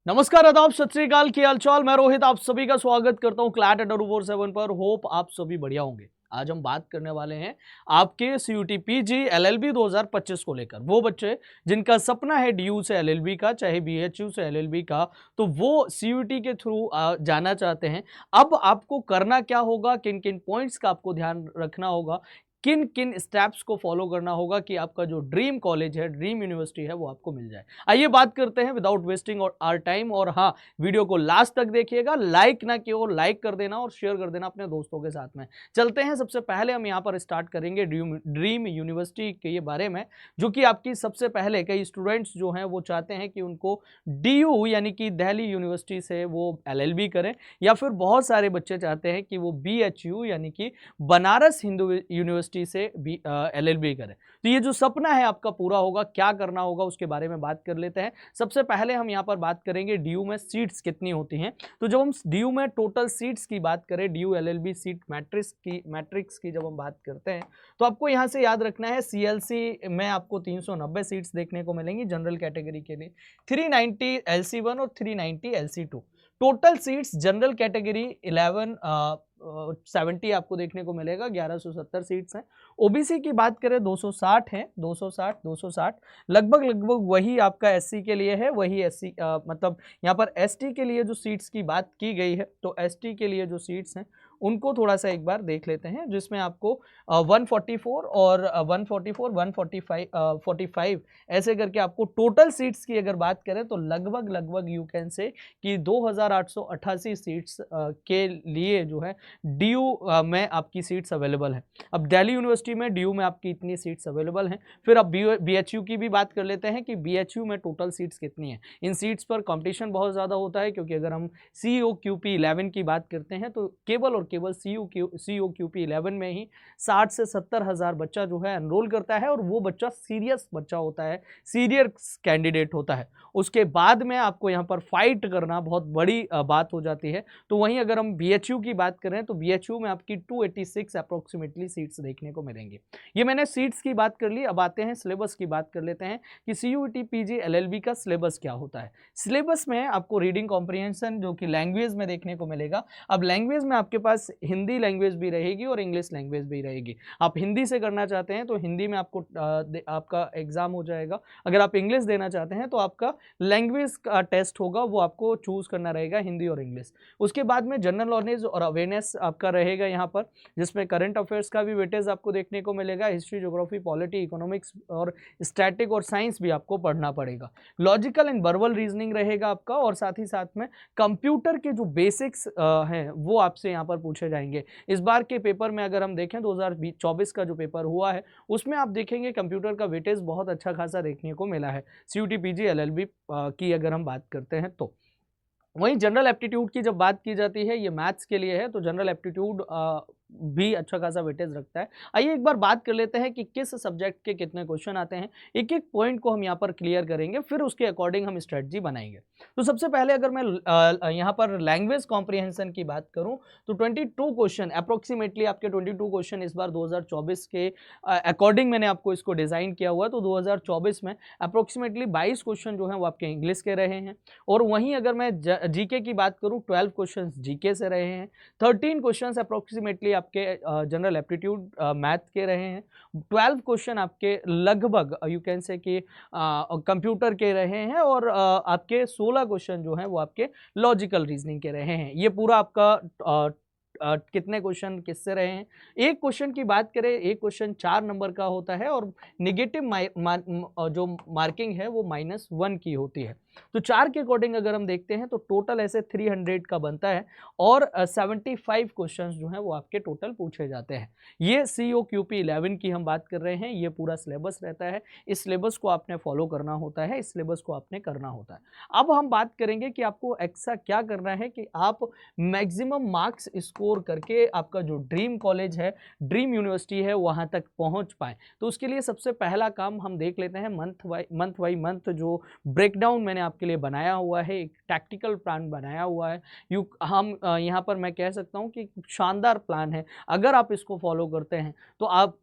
नमस्कार, आदाब, सत श्री अकाल, क्या हालचाल। मैं रोहित आप सभी का स्वागत करता हूं क्लैट 47 पर। होप आप सभी बढ़िया होंगे। आज हम बात करने वाले हैं आपके सीयूटी पीजी एलएलबी 2025 को लेकर। वो बच्चे जिनका सपना है डीयू से एलएलबी का, चाहे बीएचयू से एलएलबी का, तो वो सीयूटी के थ्रू जाना चाहते हैं। अब आपको करना क्या होगा, किन किन पॉइंट्स का आपको ध्यान रखना होगा, किन किन स्टेप्स को फॉलो करना होगा कि आपका जो ड्रीम कॉलेज है, ड्रीम यूनिवर्सिटी है, वो आपको मिल जाए। आइए बात करते हैं विदाउट वेस्टिंग और आवर टाइम। और हाँ, वीडियो को लास्ट तक देखिएगा, लाइक ना किया हो लाइक कर देना और शेयर कर देना अपने दोस्तों के साथ में। चलते हैं, सबसे पहले हम यहाँ पर स्टार्ट करेंगे ड्रीम यूनिवर्सिटी के ये बारे में, जो कि आपकी सबसे पहले कई स्टूडेंट्स जो हैं वो चाहते हैं कि उनको डीयू यानी कि दिल्ली यूनिवर्सिटी से वो एलएलबी करें, या फिर बहुत सारे बच्चे चाहते हैं कि वो बीएचयू यानी कि बनारस हिंदू यूनिवर्सिटी से भी एलएलबी करें। तो ये जो सपना है आपका पूरा होगा, क्या करना होगा उसके बारे में बात कर लेते हैं। सबसे पहले हम यहाँ पर बात करेंगे डीयू में सीट्स कितनी होती हैं। तो जब हम डीयू में टोटल सीट्स की बात करें, डीयू एलएलबी सीट मैट्रिक्स की जब हम बात करते हैं, तो आपको यहाँ से याद रखना है सीएलसी में आपको 390 सीट्स देखने को मिलेंगी जनरल कैटेगरी के लिए, 390 एलसी1 और 390 एलसी2। टोटल सीट्स जनरल कैटेगरी 1170 आपको देखने को मिलेगा, 1170 सीट्स हैं। ओबीसी की बात करें 260 हैं, 260 लगभग वही आपका एससी के लिए है, वही एससी मतलब यहाँ पर एसटी के लिए जो सीट्स की बात की गई है, तो एसटी के लिए जो सीट्स हैं उनको थोड़ा सा एक बार देख लेते हैं, जिसमें आपको 144 और 144 145 45 ऐसे करके आपको टोटल सीट्स की अगर बात करें तो लगभग यू कैन से कि 2888 सीट्स के लिए जो है डीयू में आपकी सीट्स अवेलेबल है। अब दिल्ली यूनिवर्सिटी में डीयू में आपकी इतनी सीट्स अवेलेबल हैं। फिर अब बीएचयू की भी बात कर लेते हैं कि बीएचयू में टोटल सीट्स कितनी हैं। इन सीट्स पर कंपटीशन बहुत ज़्यादा होता है, क्योंकि अगर हम COQP 11 की बात करते हैं तो केवल COQP 11 में ही 60 से 70 हज़ार बच्चा जो है एनरोल करता है, और वो बच्चा सीरियस बच्चा होता है, सीरियस कैंडिडेट होता है। उसके बाद में आपको यहाँ पर फाइट करना बहुत बड़ी बात हो जाती है। तो वहीं अगर हम बीएचयू की बात करें तो बीएचयू में आपकी 286 अप्रोक्सीमेटली सीट्स देखने को मिलेंगी। ये मैंने सीट्स की बात कर ली। अब आते हैं सिलेबस की बात कर लेते हैं कि सीयूटी पीजी एलएलबी का सिलेबस क्या होता है। सिलेबस में आपको रीडिंग कॉम्प्रिहेंशन जो कि लैंग्वेज में देखने को मिलेगा। अब लैंग्वेज में आपके पास हिंदी लैंग्वेज भी रहेगी और इंग्लिश लैंग्वेज भी रहेगी। आप हिंदी से करना चाहते हैं तो हिंदी में आपको आपका एग्जाम हो जाएगा। अगर आप इंग्लिश देना चाहते हैं तो आपका लैंग्वेज का टेस्ट होगा, वो आपको चूज करना रहेगा, हिंदी और इंग्लिश। उसके बाद में जनरल नॉलेज और अवेयरनेस आपका रहेगा यहाँ पर, जिसमें करंट अफेयर्स का भी वेटेज आपको देखने को मिलेगा। हिस्ट्री, ज्योग्राफी, पॉलिटी, इकोनॉमिक्स और स्टैटिक और साइंस भी आपको पढ़ना पड़ेगा। लॉजिकल एंड वर्बल रीजनिंग रहेगा आपका, और साथ ही साथ में कंप्यूटर के जो बेसिक्स हैं वो आपसे यहाँ पर पूछे जाएंगे। इस बार के पेपर में अगर हम देखें 2024 का जो पेपर हुआ है उसमें आप देखेंगे कंप्यूटर का वेटेज बहुत अच्छा खासा देखने को मिला है सीयूटी पीजी एलएलबी की अगर हम बात करते हैं तो। वहीं जनरल एप्टीट्यूड की जब बात की जाती है, ये मैथ्स के लिए है, तो जनरल एप्टीट्यूड भी अच्छा खासा वेटेज रखता है। आइए एक बार बात कर लेते हैं कि किस सब्जेक्ट के कितने क्वेश्चन आते हैं। एक एक पॉइंट को हम यहाँ पर क्लियर करेंगे, फिर उसके अकॉर्डिंग हम स्ट्रेटजी बनाएंगे। तो सबसे पहले अगर मैं यहाँ पर लैंग्वेज कॉम्प्रिहेंशन की बात करूँ तो 22 क्वेश्चन अप्रोक्सीमेटली आपके 22 क्वेश्चन इस बार 2024 के अकॉर्डिंग मैंने आपको इसको डिज़ाइन किया हुआ है। तो 2024 में अप्रोक्सीमेटली 22 क्वेश्चन जो हैं वो आपके इंग्लिश के रहे हैं, और वहीं अगर मैं जीके की बात करूँ 12 क्वेश्चन जीके से रहे हैं, 13 क्वेश्चन अप्रोक्सीमेटली आपके जनरल एप्टीट्यूड मैथ के रहे हैं, 12 क्वेश्चन आपके लगभग यू कैन से कि कंप्यूटर के रहे हैं, और आपके 16 क्वेश्चन जो हैं वो आपके लॉजिकल रीजनिंग के रहे हैं। ये पूरा आपका कितने क्वेश्चन किससे रहे हैं। एक क्वेश्चन की बात करें, एक क्वेश्चन 4 नंबर का होता है, और निगेटिव जो मार्किंग है वो -1 की होती है। तो 4 के अकॉर्डिंग अगर हम देखते हैं तो टोटल ऐसे 300 का बनता है, और 75 क्वेश्चंस जो हैं वो आपके टोटल पूछे जाते हैं। ये COQP 11 की हम बात कर रहे हैं, ये पूरा सिलेबस रहता है। इस सिलेबस को आपने फॉलो करना होता है, इस सिलेबस को आपने करना होता है। अब हम बात करेंगे कि आपको एक्स्ट्रा क्या करना है कि आप मैक्सिमम मार्क्स स्कोर करके आपका जो ड्रीम कॉलेज है, ड्रीम यूनिवर्सिटी है, वहाँ तक पहुँच पाए। तो उसके लिए सबसे पहला काम हम देख लेते हैं मंथ बाई मंथ जो ब्रेकडाउन मैंने आपके लिए बनाया हुआ है, एक टैक्टिकल प्लान बनाया हुआ है। हम यहाँ पर मैं कह सकता हूँ कि शानदार प्लान है। अगर आप इसको फॉलो करते हैं तो आप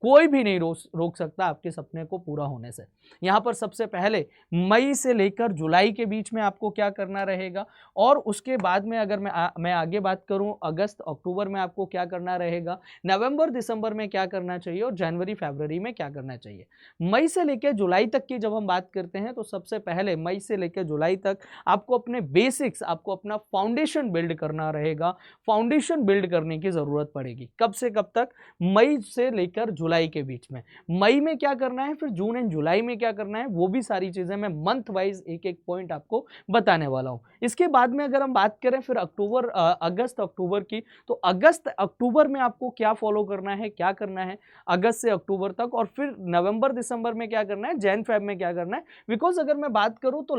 कोई भी नहीं रोक सकता आपके सपने को पूरा होने से। यहाँ पर सबसे पहले मई से लेकर जुलाई के बीच में आपको क्या करना रहेगा, और उसके बाद में अगर मैं आगे बात करूं अगस्त अक्टूबर में आपको क्या करना रहेगा, नवंबर दिसंबर में क्या करना चाहिए और जनवरी फरवरी में क्या करना चाहिए। मई से लेकर जुलाई तक की जब हम बात करते हैं तो सबसे पहले मई से लेकर जुलाई तक आपको अपने बेसिक्स, आपको अपना फाउंडेशन बिल्ड करना रहेगा। फाउंडेशन बिल्ड करने की जरूरत पड़ेगी। कब से कब तक? मई से लेकर जुलाई के बीच में। मई में क्या करना है, फिर जून एंड जुलाई में क्या करना है, वो भी सारी चीजें मैं मंथ वाइज एक एक पॉइंट आपको बताने वाला हूं। इसके बाद में अगर हम बात करें फिर अक्टूबर अगस्त अक्टूबर की, तो अगस्त अक्टूबर में आपको क्या फॉलो करना है, क्या करना है अगस्त से अक्टूबर तक, और फिर नवंबर दिसंबर में क्या करना है, जैन फेब में क्या करना है। बिकॉज अगर मैं बात करूं तो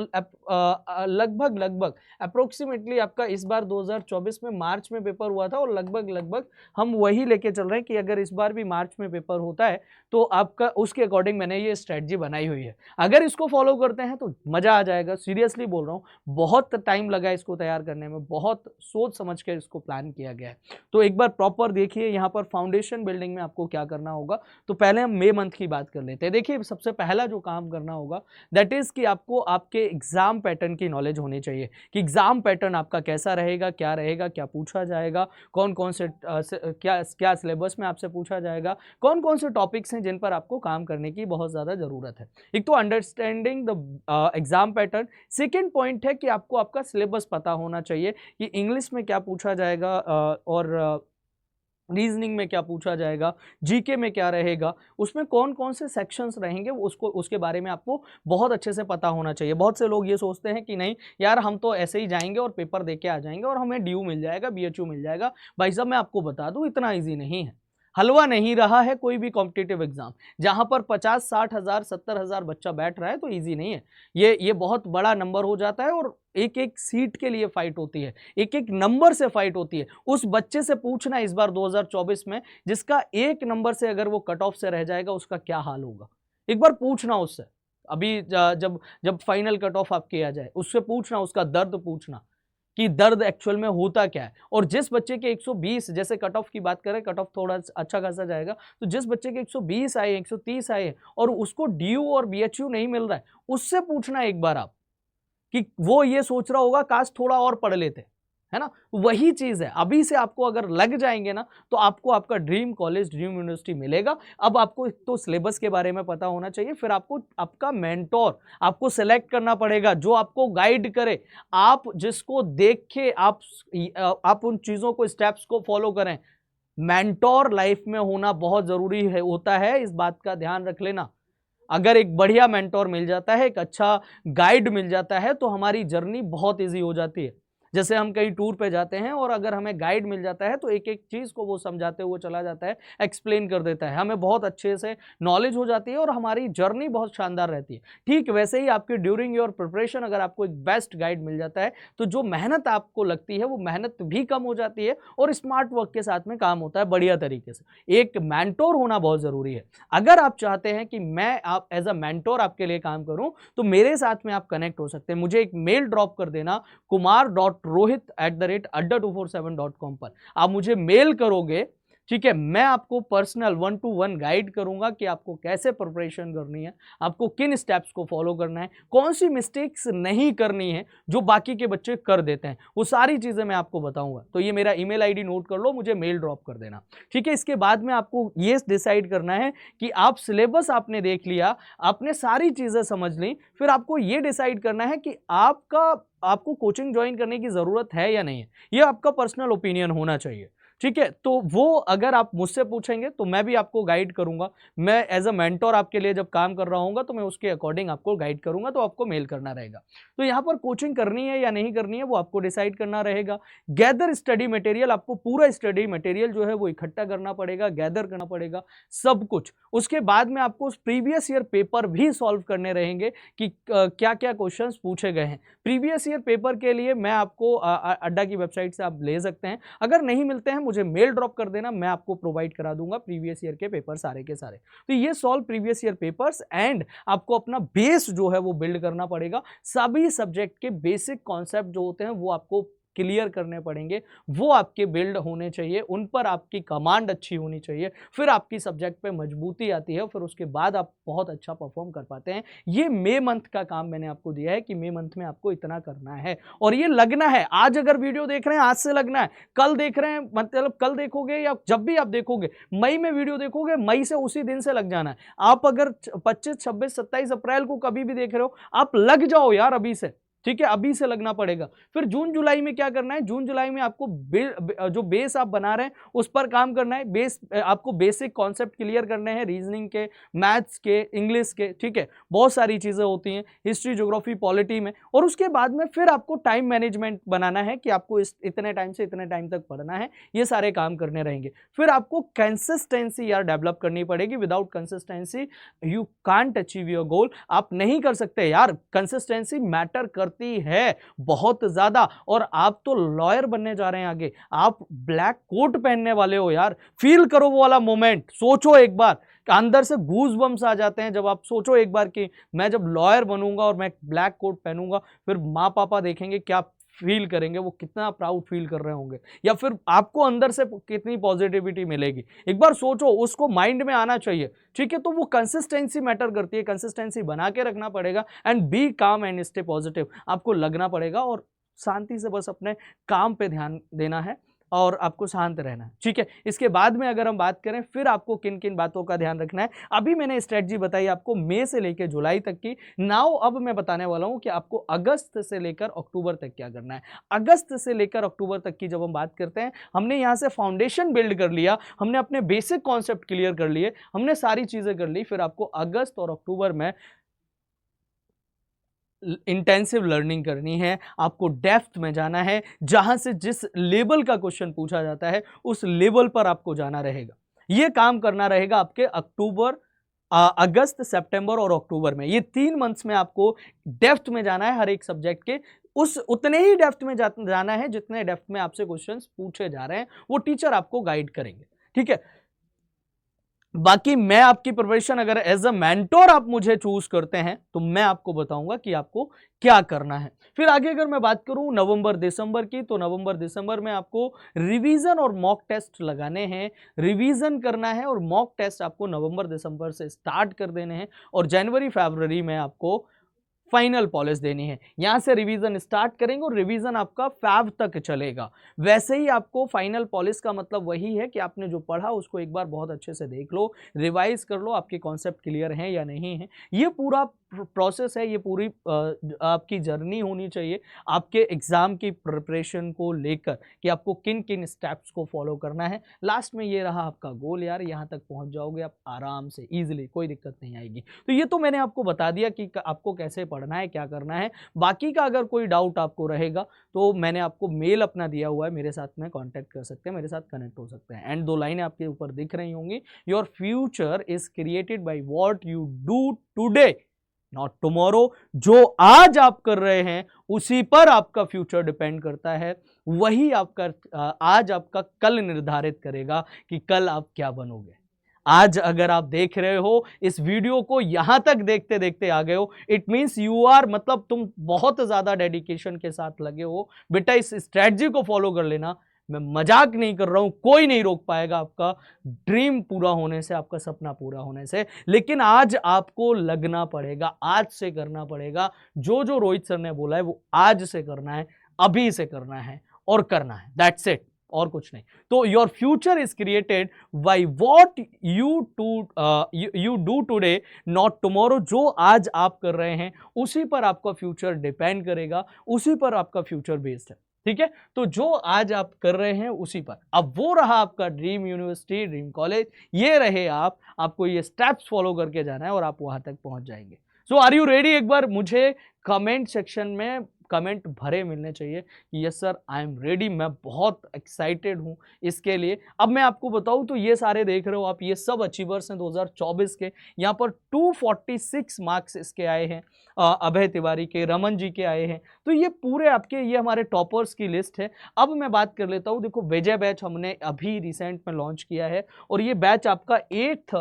लगभग अप्रोक्सीमेटली आपका इस बार 2024 में मार्च में पेपर हुआ था, और लगभग हम वही लेके चल रहे हैं कि अगर इस बार भी मार्च में पेपर होता है तो आपका उसके अकॉर्डिंग मैंने ये स्ट्रेटजी बनाई हुई है। अगर इसको फॉलो करते हैं तो मजा आ जाएगा। सीरियसली बोल रहा हूँ, बहुत टाइम लगा इसको तैयार करने में, बहुत सोच समझ के इसको प्लान किया गया है। तो एक बार प्रॉपर देखिए यहाँ पर फाउंडेशन बिल्डिंग में आपको क्या करना होगा। तो पहले हम मई मंथ की बात कर लेते हैं। देखिए सबसे पहला जो काम करना होगा दैट इज कि आपको आपके एग्जाम पैटर्न की नॉलेज होनी चाहिए कि एग्जाम पैटर्न आपका कैसा रहेगा, क्या पूछा जाएगा, कौन कौन से क्या सिलेबस में आपसे पूछा जाएगा, कौन कौन से टॉपिक्स हैं जिन पर आपको काम करने की बहुत ज़्यादा ज़रूरत है। एक तो understanding the exam pattern. Second point है कि आपको आपका सिलेबस पता होना चाहिए कि इंग्लिश में क्या पूछा जाएगा और रीजनिंग में क्या पूछा जाएगा, जीके में क्या रहेगा, उसमें कौन कौन से सेक्शंस रहेंगे उसके बारे में आपको बहुत अच्छे से पता होना चाहिए। बहुत से लोग ये सोचते हैं कि नहीं यार हम तो ऐसे ही जाएंगे और पेपर दे के आ जाएंगे और हमें ड्यू मिल जाएगा, बीएचयू मिल जाएगा। भाई साहब मैं आपको बता दूं इतना ईजी नहीं है। हलवा नहीं रहा है कोई भी कॉम्पिटिटिव एग्जाम। जहां पर 50-60 हजार 70 हजार बच्चा बैठ रहा है तो इजी नहीं है। ये बहुत बड़ा नंबर हो जाता है, और एक एक सीट के लिए फाइट होती है, एक एक नंबर से फाइट होती है। उस बच्चे से पूछना इस बार 2024 में जिसका एक नंबर से अगर वो कट ऑफ से रह जाएगा उसका क्या हाल होगा। एक बार पूछना उससे, अभी जब जब फाइनल कट ऑफ आप किया जाए उससे पूछना, उसका दर्द पूछना कि दर्द एक्चुअल में होता क्या है। और जिस बच्चे के 120 जैसे कट ऑफ की बात करें, कट ऑफ थोड़ा अच्छा खासा जाएगा, तो जिस बच्चे के 120 आए 130 आए और उसको ड्यू और बीएचयू नहीं मिल रहा है, उससे पूछना एक बार आप कि वो ये सोच रहा होगा काश थोड़ा और पढ़ लेते, है ना। वही चीज है, अभी से आपको अगर लग जाएंगे ना तो आपको आपका ड्रीम कॉलेज ड्रीम यूनिवर्सिटी मिलेगा। अब आपको तो सिलेबस के बारे में पता होना चाहिए, फिर आपको आपका मेंटोर आपको सेलेक्ट करना पड़ेगा जो आपको गाइड करे, आप जिसको देख के आप उन चीजों को स्टेप्स को फॉलो करें। मेंटोर लाइफ में होना बहुत जरूरी है होता है, इस बात का ध्यान रख लेना। अगर एक बढ़िया मेंटोर मिल जाता है, एक अच्छा गाइड मिल जाता है तो हमारी जर्नी बहुत इजी हो जाती है। जैसे हम कहीं टूर पे जाते हैं और अगर हमें गाइड मिल जाता है तो एक एक चीज को वो समझाते हुए चला जाता है, एक्सप्लेन कर देता है, हमें बहुत अच्छे से नॉलेज हो जाती है और हमारी जर्नी बहुत शानदार रहती है। ठीक वैसे ही आपके ड्यूरिंग योर प्रिपरेशन अगर आपको एक बेस्ट गाइड मिल जाता है तो जो मेहनत आपको लगती है वो मेहनत भी कम हो जाती है और स्मार्ट वर्क के साथ में काम होता है बढ़िया तरीके से। एक मेंटोर होना बहुत जरूरी है। अगर आप चाहते हैं कि मैं आप एज अ मेंटोर आपके लिए काम करूं तो मेरे साथ में आप कनेक्ट हो सकते हैं। मुझे एक मेल ड्रॉप कर देना kumar.rohit@247.com पर। आप मुझे मेल करोगे, ठीक है, मैं आपको पर्सनल 1-to-1 गाइड करूंगा कि आपको कैसे प्रिपरेशन करनी है, आपको किन स्टेप्स को फॉलो करना है, कौन सी मिस्टेक्स नहीं करनी है जो बाकी के बच्चे कर देते हैं, वो सारी चीजें मैं आपको बताऊंगा। तो ये मेरा ईमेल आईडी नोट कर लो, मुझे मेल ड्रॉप कर देना, ठीक है। इसके बाद में आपको ये डिसाइड करना है कि आप सिलेबस आपने देख लिया, आपने सारी चीजें समझ ली, फिर आपको ये डिसाइड करना है कि आपको कोचिंग ज्वाइन करने की जरूरत है या नहीं है। ये आपका पर्सनल ओपिनियन होना चाहिए, ठीक है। तो वो अगर आप मुझसे पूछेंगे तो मैं भी आपको गाइड करूंगा। मैं एज अ मेंटोर आपके लिए जब काम कर रहा हूँ तो मैं उसके अकॉर्डिंग आपको गाइड करूंगा, तो आपको मेल करना रहेगा। तो यहाँ पर कोचिंग करनी है या नहीं करनी है वो आपको डिसाइड करना रहेगा। गैदर स्टडी मटेरियल, आपको पूरा स्टडी मटेरियल जो है वो इकट्ठा करना पड़ेगा, गैदर करना पड़ेगा सब कुछ। उसके बाद में आपको प्रीवियस ईयर पेपर भी सॉल्व करने रहेंगे कि क्या क्या क्वेश्चन पूछे गए हैं। प्रीवियस ईयर पेपर के लिए मैं आपको अड्डा की वेबसाइट से आप ले सकते हैं, अगर नहीं मिलते हैं मुझे मेल ड्रॉप कर देना, मैं आपको प्रोवाइड करा दूंगा प्रीवियस ईयर के पेपर सारे के सारे। तो ये solve previous year papers and आपको अपना बेस जो है वो बिल्ड करना पड़ेगा। सभी सब्जेक्ट के बेसिक कॉन्सेप्ट जो होते हैं वो आपको क्लियर करने पड़ेंगे, वो आपके बिल्ड होने चाहिए, उन पर आपकी कमांड अच्छी होनी चाहिए, फिर आपकी सब्जेक्ट पे मजबूती आती है, फिर उसके बाद आप बहुत अच्छा परफॉर्म कर पाते हैं। ये मई मंथ का काम मैंने आपको दिया है कि मई मंथ में आपको इतना करना है और ये लगना है। आज अगर वीडियो देख रहे हैं आज से लगना है, कल देख रहे हैं मतलब कल देखोगे या जब भी आप देखोगे, मई में वीडियो देखोगे, मई से उसी दिन से लग जाना है। आप अगर 25, 26, 27 अप्रैल को कभी भी देख रहे हो, आप लग जाओ यार अभी से, ठीक है, अभी से लगना पड़ेगा। फिर जून जुलाई में क्या करना है, जून जुलाई में आपको जो बेस आप बना रहे हैं उस पर काम करना है। बेस आपको बेसिक कॉन्सेप्ट क्लियर करने हैं, रीजनिंग के, मैथ्स के, इंग्लिश के, ठीक है, बहुत सारी चीजें होती हैं हिस्ट्री, ज्योग्राफी, पॉलिटी में। और उसके बाद में फिर आपको टाइम मैनेजमेंट बनाना है कि आपको इतने टाइम से इतने टाइम तक पढ़ना है, ये सारे काम करने रहेंगे। फिर आपको कंसिस्टेंसी यार डेवलप करनी पड़ेगी। Without consistency you can't achieve your goal. आप नहीं कर सकते यार, कंसिस्टेंसी मैटर करती है बहुत ज्यादा। और आप तो लॉयर बनने जा रहे हैं आगे, आप ब्लैक कोट पहनने वाले हो यार। फील करो वो वाला मोमेंट, सोचो एक बार, अंदर से गूज बम्स आ जाते हैं जब आप सोचो एक बार कि मैं जब लॉयर बनूंगा और मैं ब्लैक कोट पहनूंगा, फिर माँ पापा देखेंगे क्या फील करेंगे, वो कितना प्राउड फील कर रहे होंगे, या फिर आपको अंदर से कितनी पॉजिटिविटी मिलेगी। एक बार सोचो, उसको माइंड में आना चाहिए, ठीक है। तो वो कंसिस्टेंसी मैटर करती है, कंसिस्टेंसी बना के रखना पड़ेगा एंड बी काम एंड स्टे पॉजिटिव। आपको लगना पड़ेगा और शांति से बस अपने काम पे ध्यान देना है और आपको शांत रहना है, ठीक है। इसके बाद में अगर हम बात करें फिर आपको किन किन बातों का ध्यान रखना है, अभी मैंने स्ट्रेटजी बताई आपको मई से लेकर जुलाई तक की। नाउ अब मैं बताने वाला हूं कि आपको अगस्त से लेकर अक्टूबर तक क्या करना है। अगस्त से लेकर अक्टूबर तक की जब हम बात करते हैं, हमने यहां से फाउंडेशन बिल्ड कर लिया, हमने अपने बेसिक कॉन्सेप्ट क्लियर कर लिए, हमने सारी चीजें कर ली। फिर आपको अगस्त और अक्टूबर में इंटेंसिव लर्निंग करनी है, आपको डेप्थ में जाना है, जहां से जिस लेवल का क्वेश्चन पूछा जाता है उस लेवल पर आपको जाना रहेगा। यह काम करना रहेगा आपके अक्टूबर, अगस्त, सितंबर और अक्टूबर में। ये 3 मंथ्स में आपको डेप्थ में जाना है हर एक सब्जेक्ट के, उस उतने ही डेप्थ में जाना है जितने डेप्थ में आपसे क्वेश्चंस पूछे जा रहे हैं, वो टीचर आपको गाइड करेंगे, ठीक है। बाकी मैं आपकी प्रिपरेशन, अगर एज अ मेंटोर आप मुझे चूज करते हैं तो मैं आपको बताऊंगा कि आपको क्या करना है। फिर आगे अगर मैं बात करूं नवंबर दिसंबर की, तो नवंबर दिसंबर में आपको रिवीजन और मॉक टेस्ट लगाने हैं, रिवीजन करना है और मॉक टेस्ट आपको नवंबर दिसंबर से स्टार्ट कर देने हैं और जनवरी फरवरी में आपको फाइनल पॉलिश देनी है। यहां से रिवीजन स्टार्ट करेंगे और रिवीजन आपका फैब तक चलेगा। वैसे ही आपको फाइनल पॉलिश का मतलब वही है कि आपने जो पढ़ा उसको एक बार बहुत अच्छे से देख लो, रिवाइज कर लो, आपके कॉन्सेप्ट क्लियर हैं या नहीं है। ये पूरा प्रोसेस है, ये पूरी आपकी जर्नी होनी चाहिए आपके एग्जाम की प्रिपरेशन को लेकर कि आपको किन किन स्टेप्स को फॉलो करना है। लास्ट में ये रहा आपका गोल यार, यहाँ तक पहुंच जाओगे आप आराम से, इजीली, कोई दिक्कत नहीं आएगी। तो ये तो मैंने आपको बता दिया कि आपको कैसे पढ़ना है, क्या करना है। बाकी का अगर कोई डाउट आपको रहेगा तो मैंने आपको मेल अपना दिया हुआ है, मेरे साथ में कांटेक्ट कर सकते हैं, मेरे साथ कनेक्ट हो सकते हैं। एंड 2 लाइनें आपके ऊपर दिख रही होंगी, your future is created by what you do today not tomorrow. जो आज आप कर रहे हैं उसी पर आपका फ्यूचर डिपेंड करता है, वही आपका आज आपका कल निर्धारित करेगा कि कल आप क्या बनोगे। आज अगर आप देख रहे हो इस वीडियो को, यहां तक देखते देखते आ गए हो, इट मींस यू आर, मतलब तुम बहुत ज्यादा डेडिकेशन के साथ लगे हो। बेटा इस स्ट्रेटजी को फॉलो कर लेना, मैं मजाक नहीं कर रहा हूं, कोई नहीं रोक पाएगा आपका ड्रीम पूरा होने से, आपका सपना पूरा होने से। लेकिन आज आपको लगना पड़ेगा, आज से करना पड़ेगा। जो जो रोहित सर ने बोला है वो आज से करना है, अभी से करना है और करना है, दैट्स इट, और कुछ नहीं। तो your future is created by what you do today not tomorrow. जो आज आप कर रहे हैं उसी पर आपका फ्यूचर डिपेंड करेगा, उसी पर आपका फ्यूचर बेस्ड है, ठीक है। तो जो आज आप कर रहे हैं उसी पर, अब वो रहा आपका ड्रीम यूनिवर्सिटी, ड्रीम कॉलेज, ये रहे आपको ये स्टेप्स फॉलो करके जाना है और आप वहां तक पहुंच जाएंगे। सो आर यू रेडी? एक बार मुझे कमेंट सेक्शन में कमेंट भरे मिलने चाहिए कि yes sir I am ready, मैं बहुत एक्साइटेड हूं इसके लिए। अब मैं आपको बताऊं तो ये सारे देख रहे हो आप, ये सब अचीवर्स हैं 2024 के। यहाँ पर 246 मार्क्स इसके आए हैं। अभय तिवारी के, रमन जी के आए हैं। तो ये पूरे आपके ये हमारे टॉपर्स की लिस्ट है। अब मैं बात कर लेता हूँ, देखो विजय बैच हमने अभी रिसेंट में लॉन्च किया है और ये बैच आपका 8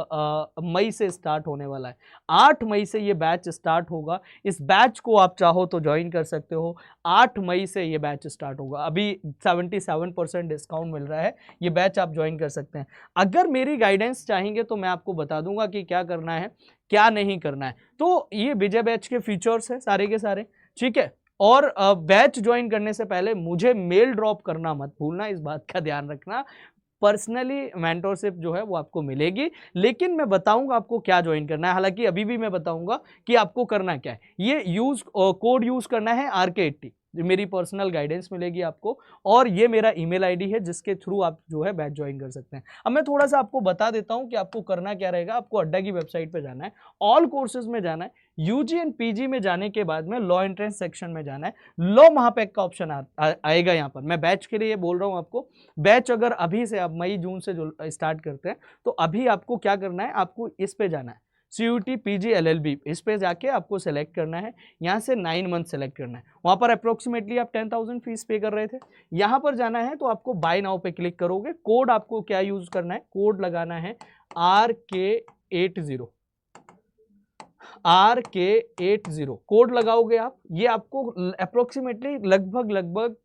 मई से स्टार्ट होने वाला है। 8 मई से ये बैच स्टार्ट होगा। इस बैच को आप चाहो तो ज्वाइन कर सकते हो। 8 मई से ये बैच स्टार्ट होगा। अभी 77% डिस्काउंट मिल रहा है, ये बैच आप ज्वाइन कर सकते हैं। अगर मेरी गाइडेंस चाहेंगे तो मैं आपको बता दूंगा कि क्या करना है क्या नहीं करना है। तो ये विजय बैच के फीचर्स है सारे के सारे, ठीक है। और बैच ज्वाइन करने से पहले मुझे मेल ड्रॉप करना मत भूलना, इस बात का ध्यान रखना। पर्सनली मेंटरशिप जो है वो आपको मिलेगी, लेकिन मैं बताऊंगा आपको क्या ज्वाइन करना है। हालांकि अभी भी मैं बताऊंगा कि आपको करना क्या है। ये कोड यूज करना है RK80, मेरी पर्सनल गाइडेंस मिलेगी आपको, और ये मेरा ईमेल आईडी है जिसके थ्रू आप जो है बैच ज्वाइन कर सकते हैं। अब मैं थोड़ा सा आपको बता देता हूं कि आपको करना क्या रहेगा। आपको अड्डा की वेबसाइट पे जाना है, ऑल कोर्सेज में जाना है, यूजी एंड पीजी में जाने के बाद में लॉ एंट्रेंस सेक्शन में जाना है। लॉ महापैक का ऑप्शन आएगा यहाँ पर। मैं बैच के लिए ये बोल रहा हूँ आपको। बैच अगर अभी से आप मई जून से जो स्टार्ट करते हैं तो अभी आपको क्या करना है, आपको इस पे जाना है, CUT PG LLB, इस पे जाके आपको सेलेक्ट करना है। यहाँ से 9 मंथ सेलेक्ट करना है। वहाँ पर अप्रोक्सीमेटली आप 10,000 फीस पे कर रहे थे। यहाँ पर जाना है तो आपको बाय नाउ पे क्लिक करोगे। कोड आपको क्या यूज करना है, कोड लगाना है RK80, RK80 कोड लगाओगे आप। ये आपको अप्रोक्सीमेटली लगभग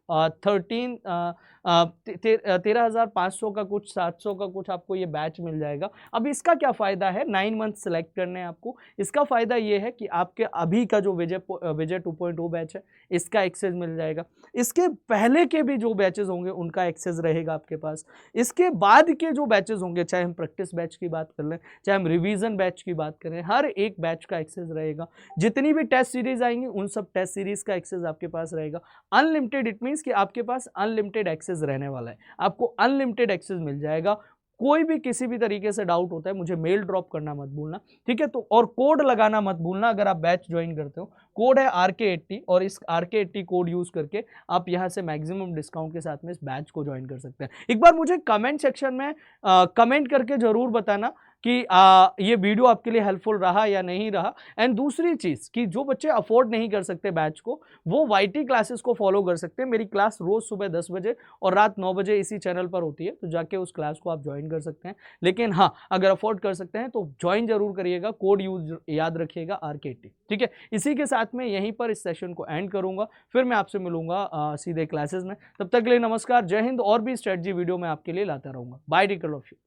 13,500 का कुछ, 700 का कुछ आपको ये बैच मिल जाएगा। अब इसका क्या फायदा है, 9 मंथ सेलेक्ट करने हैं आपको। इसका फायदा ये है कि आपके अभी का जो विजय 2.0 बैच है इसका एक्सेस मिल जाएगा। इसके पहले के भी जो बैचेस होंगे उनका एक्सेस रहेगा आपके पास। इसके बाद के जो बैचेस होंगे, चाहे हम प्रैक्टिस बैच की बात कर लें, चाहे हम रिवीजन बैच की बात करें, हर एक बैच का एक्सेस रहेगा। जितनी भी टेस्ट सीरीज आएंगी उन सब टेस्ट सीरीज का एक्सेस आपके पास रहेगा। अनलिमिटेड, इट मींस कि आपके पास अनलिमिटेड एक्सेस रहने वाला है। आपको अनलिमिटेड एक्सेस मिल जाएगा। कोई भी किसी भी तरीके से डाउट होता है मुझे मेल ड्रॉप करना मत भूलना, ठीक है। तो और कोड लगाना मत भूलना अगर आप बैच ज्वाइन करते हो। कोड है RK80 और इस RK80 कोड यूज करके आप यहां से मैक्सिमम डिस्काउंट के साथ में इस बैच को ज्वाइन कर सकते हैं। एक बार मुझे कमेंट सेक्शन में कमेंट करके जरूर बताना कि ये वीडियो आपके लिए हेल्पफुल रहा या नहीं रहा। एंड दूसरी चीज कि जो बच्चे अफोर्ड नहीं कर सकते बैच को, वो YT क्लासेस को फॉलो कर सकते हैं। मेरी क्लास रोज सुबह 10 बजे और रात 9 बजे इसी चैनल पर होती है, तो जाके उस क्लास को आप ज्वाइन कर सकते हैं। लेकिन हाँ, अगर अफोर्ड कर सकते हैं तो ज्वाइन जरूर करिएगा। कोड यूज याद रखिएगा RK80, ठीक है। इसी के साथ में यहीं पर इस सेशन को एंड करूंगा, फिर मैं आपसे मिलूंगा सीधे क्लासेस में। तब तक के लिए नमस्कार, जय हिंद। और भी स्ट्रेटजी वीडियो मैं आपके लिए लाता रहूंगा। Bye, take care of you.